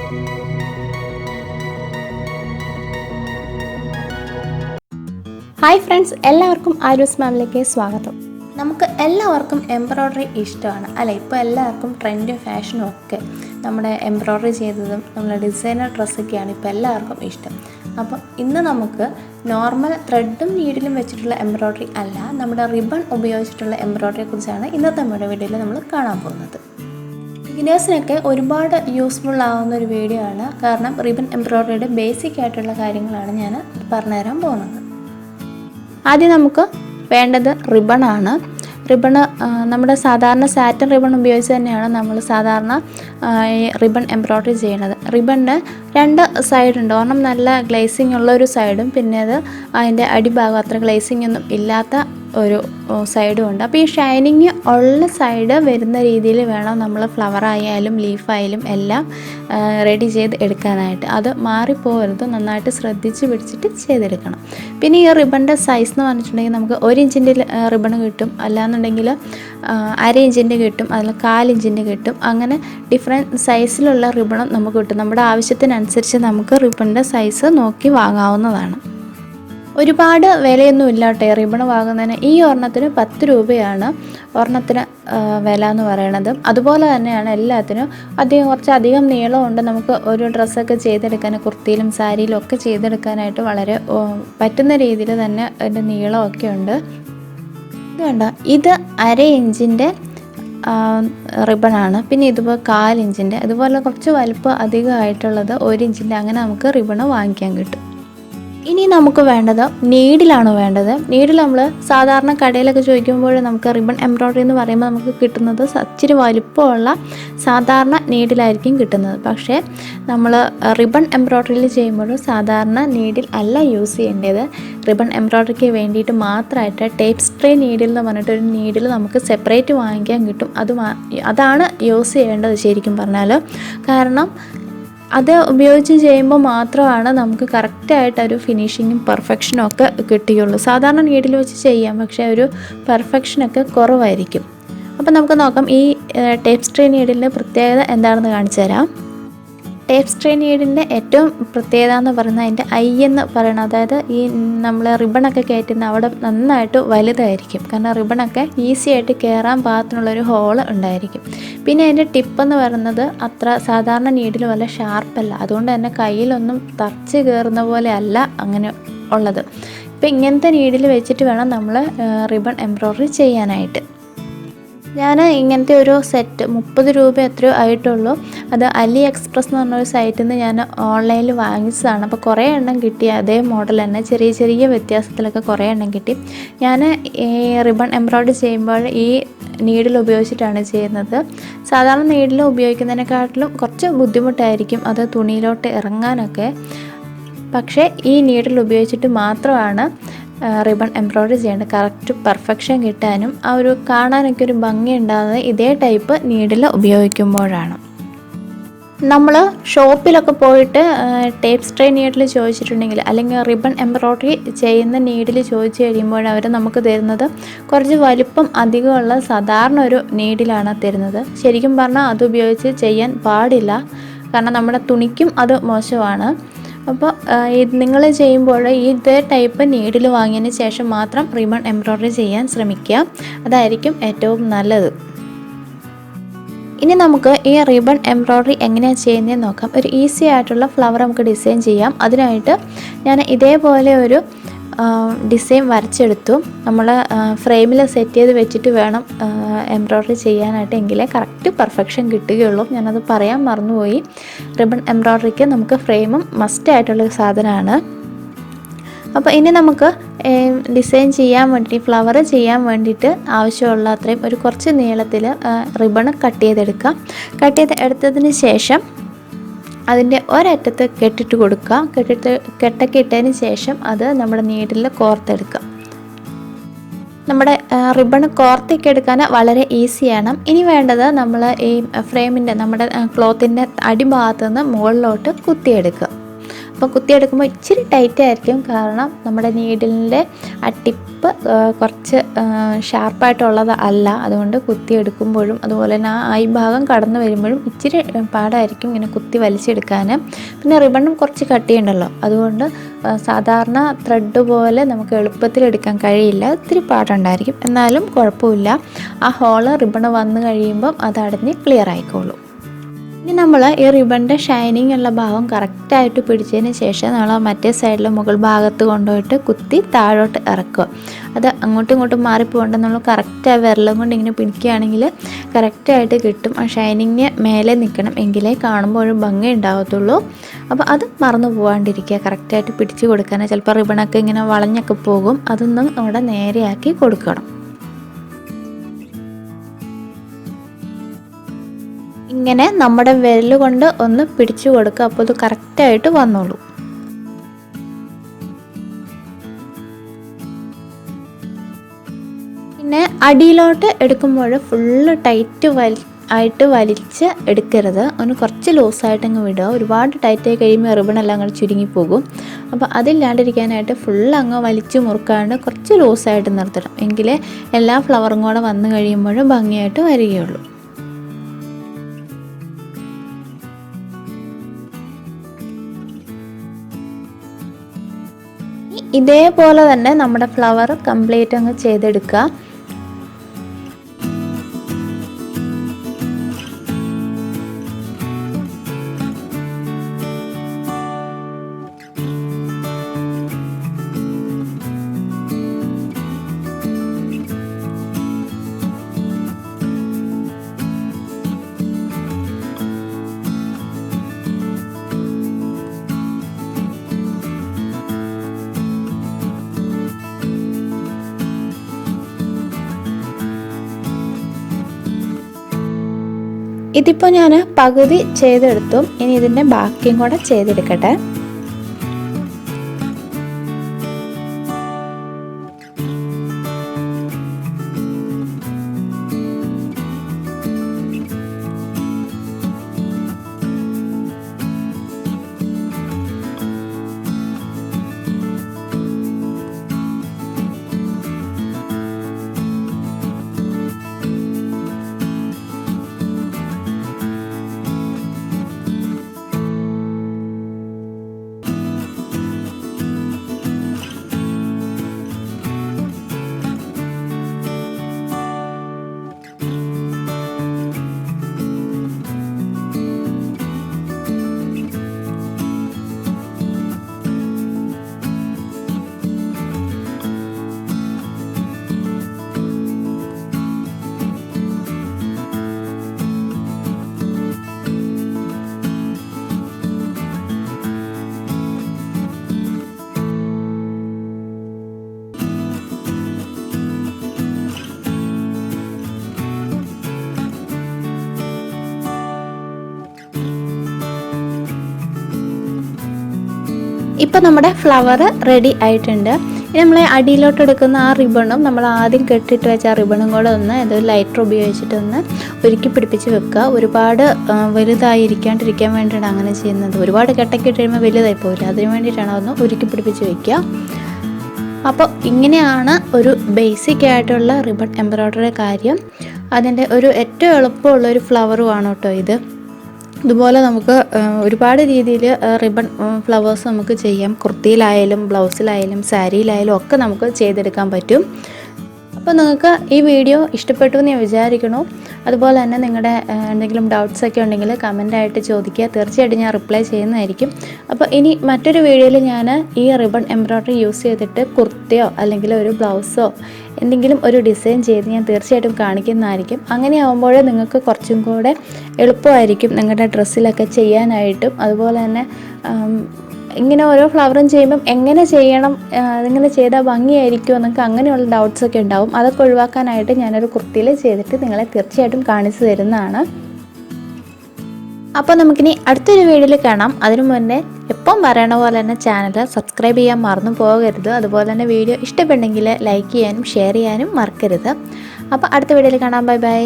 Hi friends, എല്ലാവർക്കും ആരൂസ് മാമിലേക്ക് സ്വാഗതം. നമുക്ക് എല്ലാവർക്കും എംബ്രോയ്ഡറി ഇഷ്ടമാണ് അല്ലേ? ഇപ്പോൾ എല്ലാവർക്കും ട്രെൻഡും ഫാഷനും ഒക്കെ നമ്മുടെ എംബ്രോയ്ഡറി ചെയ്തതും നമ്മുടെ ഡിസൈനർ ഡ്രസ്സൊക്കെയാണ് ഇപ്പോൾ എല്ലാവർക്കും ഇഷ്ടം. അപ്പോൾ ഇന്ന് നമുക്ക് നോർമൽ ത്രെഡും നീഡിലും വെച്ചിട്ടുള്ള എംബ്രോയ്ഡറി അല്ല, നമ്മുടെ റിബൺ ഉപയോഗിച്ചിട്ടുള്ള എംബ്രോയ്ഡറിയെ കുറിച്ചാണ് ഇന്നത്തെ നമ്മുടെ വീഡിയോയിൽ നമ്മൾ കാണാൻ പോകുന്നത്. ബിഗിനേഴ്സിനൊക്കെ ഒരുപാട് യൂസ്ഫുൾ ആവുന്ന ഒരു വീഡിയോ ആണ്. കാരണം റിബൺ എംബ്രോയ്ഡറിയുടെ ബേസിക് ആയിട്ടുള്ള കാര്യങ്ങളാണ് ഞാൻ പറഞ്ഞുതരാൻ പോകുന്നത്. ആദ്യം നമുക്ക് വേണ്ടത് റിബണാണ്. റിബണ് നമ്മുടെ സാധാരണ സാറ്റൻ റിബൺ ഉപയോഗിച്ച് തന്നെയാണ് നമ്മൾ സാധാരണ റിബൺ എംബ്രോയ്ഡറി ചെയ്യുന്നത്. റിബണിന് രണ്ട് സൈഡുണ്ട്. ഒരെണ്ണം നല്ല ഗ്ലേസിങ് ഉള്ള ഒരു സൈഡും പിന്നെ അത് അതിൻ്റെ അടിഭാഗം അത്ര ഗ്ലേസിങ് ഒന്നും ഇല്ലാത്ത ഒരു സൈഡും ഉണ്ട്. അപ്പോൾ ഈ ഷൈനിങ് ഉള്ള സൈഡ് വരുന്ന രീതിയിൽ വേണം നമ്മൾ ഫ്ലവറായാലും ലീഫായാലും എല്ലാം റെഡി ചെയ്ത് എടുക്കാനായിട്ട്. അത് മാറിപ്പോകരുത്, നന്നായിട്ട് ശ്രദ്ധിച്ച് പിടിച്ചിട്ട് ചെയ്തെടുക്കണം. പിന്നെ ഈ റിബണിൻ്റെ സൈസ് എന്ന് പറഞ്ഞിട്ടുണ്ടെങ്കിൽ നമുക്ക് 1 ഇഞ്ചിൻ്റെ റിബൺ കിട്ടും, അല്ലാന്നുണ്ടെങ്കിൽ 1/2 ഇഞ്ചിൻ്റെ കിട്ടും, അതിൽ 1/4 ഇഞ്ചിൻ്റെ കിട്ടും. അങ്ങനെ ഡിഫറെൻറ്റ് സൈസിലുള്ള റിബണും നമുക്ക് കിട്ടും. നമ്മുടെ ആവശ്യത്തിനനുസരിച്ച് നമുക്ക് റിബണിൻ്റെ സൈസ് നോക്കി വാങ്ങാവുന്നതാണ്. ഒരുപാട് വിലയൊന്നും ഇല്ല കേട്ടോ റിബൺ വാങ്ങുന്നതിന്. ഈ ഒരെണ്ണത്തിന് 10 രൂപയാണ് ഒരെണ്ണത്തിന് വില എന്ന് പറയണത്. അതുപോലെ തന്നെയാണ് എല്ലാത്തിനും കുറച്ചധികം നീളമുണ്ട്. നമുക്ക് ഒരു ഡ്രസ്സൊക്കെ ചെയ്തെടുക്കാൻ കുർത്തിയിലും സാരിയിലും ഒക്കെ ചെയ്തെടുക്കാനായിട്ട് വളരെ പറ്റുന്ന രീതിയിൽ തന്നെ അതിൻ്റെ നീളമൊക്കെ ഉണ്ട്. ഇത് കണ്ടോ, ഇത് 1/2 ഇഞ്ചിൻ്റെ റിബണാണ്. പിന്നെ ഇതുപോലെ 1/4 ഇഞ്ചിൻ്റെ, അതുപോലെ കുറച്ച് വലുപ്പം അധികമായിട്ടുള്ളത് 1 ഇഞ്ചിൻ്റെ, അങ്ങനെ നമുക്ക് റിബണ് വാങ്ങിക്കാൻ കിട്ടും. ഇനി നമുക്ക് വേണ്ടത് നീഡിലാണ് വേണ്ടത്. നീഡിൽ നമ്മൾ സാധാരണ കടയിലൊക്കെ ചോദിക്കുമ്പോൾ നമുക്ക് റിബൺ എംബ്രോയ്ഡറി എന്ന് പറയുമ്പോൾ നമുക്ക് കിട്ടുന്നത് ഇച്ചിരി വലുപ്പമുള്ള സാധാരണ നീഡിലായിരിക്കും കിട്ടുന്നത്. പക്ഷേ നമ്മൾ റിബൺ എംബ്രോയ്ഡറിയിൽ ചെയ്യുമ്പോൾ സാധാരണ നീഡിൽ അല്ല യൂസ് ചെയ്യേണ്ടത്. റിബൺ എംബ്രോയ്ഡറിക്ക് വേണ്ടിയിട്ട് മാത്രമായിട്ട് ടേപ്പ് സ്ട്രേ നീഡിൽ എന്ന് പറഞ്ഞിട്ടൊരു നീഡിൽ നമുക്ക് സെപ്പറേറ്റ് വാങ്ങിക്കാൻ കിട്ടും. അതാണ് യൂസ് ചെയ്യേണ്ടത് ശരിക്കും പറഞ്ഞാൽ. കാരണം അത് ഉപയോഗിച്ച് ചെയ്യുമ്പോൾ മാത്രമാണ് നമുക്ക് കറക്റ്റായിട്ടൊരു ഫിനിഷിങ്ങും പെർഫെക്ഷനും ഒക്കെ കിട്ടുകയുള്ളൂ. സാധാരണ നീഡിൽ വെച്ച് ചെയ്യാം, പക്ഷേ ഒരു പെർഫെക്ഷനൊക്കെ കുറവായിരിക്കും. അപ്പോൾ നമുക്ക് നോക്കാം ഈ ടേപ്പ് സ്ട്രേ നീഡിലിൻ്റെ പ്രത്യേകത എന്താണെന്ന് കാണിച്ചു തരാം. ടേപ്പ് സ്ട്രേ നീഡിൻ്റെ ഏറ്റവും പ്രത്യേകത എന്ന് പറയുന്നത് അതിൻ്റെ ഐ എന്ന് പറയുന്നത്, അതായത് ഈ നമ്മൾ റിബണൊക്കെ കയറ്റുന്ന അവിടെ നന്നായിട്ട് വലുതായിരിക്കും. കാരണം റിബണൊക്കെ ഈസി ആയിട്ട് കയറാൻ പാകത്തിനുള്ളൊരു ഹോള് ഉണ്ടായിരിക്കും. പിന്നെ അതിൻ്റെ ടിപ്പെന്ന് പറയുന്നത് അത്ര സാധാരണ നീഡിൽ വല്ല ഷാർപ്പല്ല. അതുകൊണ്ട് തന്നെ കയ്യിലൊന്നും തറച്ച് കയറുന്ന പോലെ അല്ല അങ്ങനെ ഉള്ളത്. ഇപ്പം ഇങ്ങനത്തെ നീഡിൽ വെച്ചിട്ട് വേണം നമ്മൾ റിബൺ എംബ്രോയ്ഡറി ചെയ്യാനായിട്ട്. ഞാൻ ഇങ്ങനത്തെ ഒരു സെറ്റ് 30 രൂപ എത്രയോ ആയിട്ടുള്ളൂ. അത് അലി എക്സ്പ്രസ് എന്ന് പറഞ്ഞൊരു സൈറ്റിൽ നിന്ന് ഞാൻ ഓൺലൈനിൽ വാങ്ങിച്ചതാണ്. അപ്പോൾ കുറേ എണ്ണം കിട്ടി, അതേ മോഡൽ തന്നെ, ചെറിയ ചെറിയ വ്യത്യാസത്തിലൊക്കെ കുറേ എണ്ണം കിട്ടി. ഞാൻ ഈ റിബൺ എംബ്രോയ്ഡറി ചെയ്യുമ്പോൾ ഈ നീഡിൽ ഉപയോഗിച്ചിട്ടാണ് ചെയ്യുന്നത്. സാധാരണ നീഡിൽ ഉപയോഗിക്കുന്നതിനെക്കാട്ടിലും കുറച്ച് ബുദ്ധിമുട്ടായിരിക്കും അത് തുണിയിലോട്ട് ഇറങ്ങാനൊക്കെ. പക്ഷേ ഈ നീഡിൽ ഉപയോഗിച്ചിട്ട് മാത്രമാണ് റിബൺ എംബ്രോയ്ഡറി ചെയ്യേണ്ടത്. കറക്റ്റ് പെർഫെക്ഷൻ കിട്ടാനും ആ ഒരു കാണാനൊക്കെ ഒരു ഭംഗി ഉണ്ടാകുന്നത് ഇതേ ടൈപ്പ് നീഡിൽ ഉപയോഗിക്കുമ്പോഴാണ്. നമ്മൾ ഷോപ്പിലൊക്കെ പോയിട്ട് ടേപ്പ് സ്ട്രേ നീഡിൽ ചോദിച്ചിട്ടുണ്ടെങ്കിൽ അല്ലെങ്കിൽ റിബൺ എംബ്രോയ്ഡറി ചെയ്യുന്ന നീഡിൽ ചോദിച്ചു കഴിയുമ്പോൾ അവർ നമുക്ക് തരുന്നത് കുറച്ച് വലിപ്പം അധികമുള്ള സാധാരണ ഒരു നീഡിലാണ് തരുന്നത്. ശരിക്കും പറഞ്ഞാൽ അത് ഉപയോഗിച്ച് ചെയ്യാൻ പാടില്ല, കാരണം നമ്മുടെ തുണിക്കും അത് മോശമാണ്. അപ്പോൾ നിങ്ങൾ ചെയ്യുമ്പോൾ ഇതേ ടൈപ്പ് നീഡിൽ വാങ്ങിയതിന് ശേഷം മാത്രം റിബൺ എംബ്രോയ്ഡറി ചെയ്യാൻ ശ്രമിക്കുക. അതായിരിക്കും ഏറ്റവും നല്ലത്. ഇനി നമുക്ക് ഈ റിബൺ എംബ്രോയ്ഡറി എങ്ങനെയാണ് ചെയ്യുന്നതെന്ന് നോക്കാം. ഒരു ഈസി ആയിട്ടുള്ള ഫ്ലവർ നമുക്ക് ഡിസൈൻ ചെയ്യാം. അതിനായിട്ട് ഞാൻ ഇതേപോലെ ഒരു ഡിസൈൻ വരച്ചെടുത്തു. നമ്മൾ ഫ്രെയിമിൽ സെറ്റ് ചെയ്ത് വെച്ചിട്ട് വേണം എംബ്രോയ്ഡറി ചെയ്യാനായിട്ട്, എങ്കിലേ കറക്റ്റ് പെർഫെക്ഷൻ കിട്ടുകയുള്ളൂ. ഞാനത് പറയാൻ മറന്നുപോയി. റിബൺ എംബ്രോയ്ഡറിക്ക് നമുക്ക് ഫ്രെയിമും മസ്റ്റായിട്ടുള്ളൊരു സാധനമാണ്. അപ്പോൾ ഇനി നമുക്ക് ഡിസൈൻ ചെയ്യാൻ വേണ്ടി ഫ്ലവർ ചെയ്യാൻ വേണ്ടിയിട്ട് ആവശ്യമുള്ള അത്രയും ഒരു കുറച്ച് നീളത്തിൽ റിബൺ കട്ട് ചെയ്തെടുക്കാം. കട്ട് ചെയ്ത് എടുത്തതിന് ശേഷം അതിൻ്റെ ഒരറ്റത്ത് കെട്ടിട്ട് കൊടുക്കുക. കെട്ടൊക്കെ ഇട്ടതിന് ശേഷം അത് നമ്മുടെ നീഡിൽ കോർത്തെടുക്കുക. നമ്മുടെ റിബൺ കോർത്തൊക്കെ എടുക്കാൻ വളരെ ഈസിയാണ്. ഇനി വേണ്ടത് നമ്മൾ ഈ ഫ്രെയിമിൻ്റെ നമ്മുടെ ക്ലോത്തിൻ്റെ അടിഭാഗത്ത് നിന്ന് മുകളിലോട്ട് കുത്തിയെടുക്കുക. അപ്പോൾ കുത്തിയെടുക്കുമ്പോൾ ഇച്ചിരി ടൈറ്റ് ആയിരിക്കും, കാരണം നമ്മുടെ നീഡിലിൻ്റെ ആ ടിപ്പ് കുറച്ച് ഷാർപ്പായിട്ടുള്ളത് അല്ല. അതുകൊണ്ട് കുത്തിയെടുക്കുമ്പോഴും അതുപോലെ തന്നെ ആ ഈ ഭാഗം കടന്നു വരുമ്പോഴും ഇച്ചിരി പാടായിരിക്കും ഇങ്ങനെ കുത്തി വലിച്ചെടുക്കാൻ. പിന്നെ റിബണും കുറച്ച് കട്ടിയുണ്ടല്ലോ, അതുകൊണ്ട് സാധാരണ ത്രെഡ് പോലെ നമുക്ക് എളുപ്പത്തിൽ എടുക്കാൻ കഴിയില്ല, ഇത്തിരി പാടുണ്ടായിരിക്കും. എന്നാലും കുഴപ്പമില്ല, ആ ഹോള് റിബണ് വന്നു കഴിയുമ്പം അത് അടഞ്ഞ് ക്ലിയർ ആയിക്കോളും. ഇനി നമ്മൾ ഈ റിബണിൻ്റെ ഷൈനിങ് ഉള്ള ഭാഗം കറക്റ്റായിട്ട് പിടിച്ചതിന് ശേഷം നമ്മൾ മറ്റേ സൈഡിൽ മുകൾ ഭാഗത്ത് കൊണ്ടുപോയിട്ട് കുത്തി താഴോട്ട് ഇറക്കുക. അത് അങ്ങോട്ടും ഇങ്ങോട്ടും മാറിപ്പോകേണ്ട, നമ്മൾ കറക്റ്റ് ആ വിരലും കൊണ്ട് ഇങ്ങനെ പിടിക്കുകയാണെങ്കിൽ കറക്റ്റായിട്ട് കിട്ടും. ആ ഷൈനിങ് മേലെ നിൽക്കണം, എങ്കിലേ കാണുമ്പോൾ ഒരു ഭംഗി ഉണ്ടാകത്തുള്ളൂ. അപ്പോൾ അത് മറന്നു പോകാണ്ടിരിക്കുക, കറക്റ്റായിട്ട് പിടിച്ച് കൊടുക്കാൻ. ചിലപ്പോൾ റിബണൊക്കെ ഇങ്ങനെ വളഞ്ഞൊക്കെ പോകും, അതൊന്നും അവിടെ നേരെയാക്കി കൊടുക്കണം. ഇങ്ങനെ നമ്മുടെ വിരൽ കൊണ്ട് ഒന്ന് പിടിച്ചു കൊടുക്കുക, അപ്പോൾ അത് കറക്റ്റായിട്ട് വന്നോളൂ. പിന്നെ അടിയിലോട്ട് എടുക്കുമ്പോൾ ഫുള്ള് ടൈറ്റ് ആയിട്ട് വലിച്ച് എടുക്കരുത്, ഒന്ന് കുറച്ച് ലൂസായിട്ടങ്ങ് വിടുക. ഒരുപാട് ടൈറ്റായി കഴിയുമ്പോൾ റിബണെല്ലാം അങ്ങ് ചുരുങ്ങിപ്പോകും. അപ്പോൾ അതില്ലാണ്ടിരിക്കാനായിട്ട് ഫുള്ള് അങ്ങ് വലിച്ച് മുറുക്കാണ്ട് കുറച്ച് ലൂസായിട്ട് നിർത്തണം, എങ്കിലേ എല്ലാ ഫ്ലവറും കൂടെ വന്നു കഴിയുമ്പോഴും ഭംഗിയായിട്ട് വരികയുള്ളൂ. ഇതേപോലെ തന്നെ നമ്മുടെ ഫ്ലവർ കംപ്ലീറ്റ് അങ്ങ് ചെയ്തെടുക്കുക. ഇതിപ്പോൾ ഞാൻ പകുതി ചെയ്തെടുത്തു, ഇനി ഇതിൻ്റെ ബാക്കിയും കൂടെ ചെയ്തെടുക്കട്ടെ. ഇപ്പോൾ നമ്മുടെ ഫ്ലവർ റെഡി ആയിട്ടുണ്ട്. ഇനി നമ്മൾ അടിയിലോട്ട് എടുക്കുന്ന ആ റിബണും നമ്മൾ ആദ്യം കെട്ടിട്ട് വെച്ച ആ റിബണും കൂടെ ഒന്ന് ഏതൊരു ലൈറ്റർ ഉപയോഗിച്ചിട്ടൊന്ന് ഒരുക്കി പിടിപ്പിച്ച് വെക്കുക. ഒരുപാട് വലുതായിരിക്കാണ്ടിരിക്കാൻ വേണ്ടിയിട്ടാണ് അങ്ങനെ ചെയ്യുന്നത്. ഒരുപാട് കെട്ടൊക്കെ കഴിയുമ്പോൾ വലുതായി പോകില്ല, അതിന് വേണ്ടിയിട്ടാണ് അതൊന്ന് ഒരുക്കി പിടിപ്പിച്ച് വയ്ക്കുക. അപ്പോൾ ഇങ്ങനെയാണ് ഒരു ബേസിക് ആയിട്ടുള്ള റിബൺ എംബ്രോയ്ഡറി കാര്യം. അതിൻ്റെ ഒരു ഏറ്റവും എളുപ്പമുള്ളൊരു ഫ്ലവറുമാണ് കേട്ടോ ഇത്. ഇതുപോലെ നമുക്ക് ഒരുപാട് രീതിയിൽ റിബൺ ഫ്ലവേഴ്സ് നമുക്ക് ചെയ്യാം. കുർത്തിയിലായാലും ബ്ലൗസിലായാലും സാരിയിലായാലും ഒക്കെ നമുക്ക് ചെയ്തെടുക്കാൻ പറ്റും. അപ്പോൾ നിങ്ങൾക്ക് ഈ വീഡിയോ ഇഷ്ടപ്പെട്ടു എന്ന് ഞാൻ വിചാരിക്കണു. അതുപോലെ തന്നെ നിങ്ങളുടെ എന്തെങ്കിലും ഡൗട്ട്സൊക്കെ ഉണ്ടെങ്കിൽ കമൻ്റായിട്ട് ചോദിക്കുക, തീർച്ചയായിട്ടും ഞാൻ റിപ്ലൈ ചെയ്യുന്നതായിരിക്കും. അപ്പോൾ ഇനി മറ്റൊരു വീഡിയോയിൽ ഞാൻ ഈ റിബൺ എംബ്രോയ്ഡറി യൂസ് ചെയ്തിട്ട് കുർത്തിയോ അല്ലെങ്കിൽ ഒരു ബ്ലൗസോ എന്തെങ്കിലും ഒരു ഡിസൈൻ ചെയ്ത് ഞാൻ തീർച്ചയായിട്ടും കാണിക്കുന്നതായിരിക്കും. അങ്ങനെ ആകുമ്പോൾ നിങ്ങൾക്ക് കുറച്ചും കൂടെ എളുപ്പമായിരിക്കും നിങ്ങളുടെ ഡ്രസ്സിലൊക്കെ ചെയ്യാനായിട്ടും. അതുപോലെ തന്നെ ഇങ്ങനെ ഓരോ ഫ്ലവറും ചെയ്യുമ്പം എങ്ങനെ ചെയ്യണം, അതിങ്ങനെ ചെയ്താൽ ഭംഗിയായിരിക്കുമോ എന്നൊക്കെ അങ്ങനെയുള്ള ഡൗട്ട്സൊക്കെ ഉണ്ടാവും. അതൊക്കെ ഒഴിവാക്കാനായിട്ട് ഞാനൊരു കുർത്തിയിൽ ചെയ്തിട്ട് നിങ്ങളെ തീർച്ചയായിട്ടും കാണിച്ചു തരുന്നതാണ്. അപ്പോൾ നമുക്കിനി അടുത്തൊരു വീഡിയോയിൽ കാണാം. അതിനു മുന്നേ എപ്പം പറയണ പോലെ തന്നെ ചാനൽ സബ്സ്ക്രൈബ് ചെയ്യാൻ മറന്നു പോകരുത്. അതുപോലെ തന്നെ വീഡിയോ ഇഷ്ടപ്പെട്ടെങ്കിൽ ലൈക്ക് ചെയ്യാനും ഷെയർ ചെയ്യാനും മറക്കരുത്. അപ്പോൾ അടുത്ത വീഡിയോയിൽ കാണാം. Bye bye.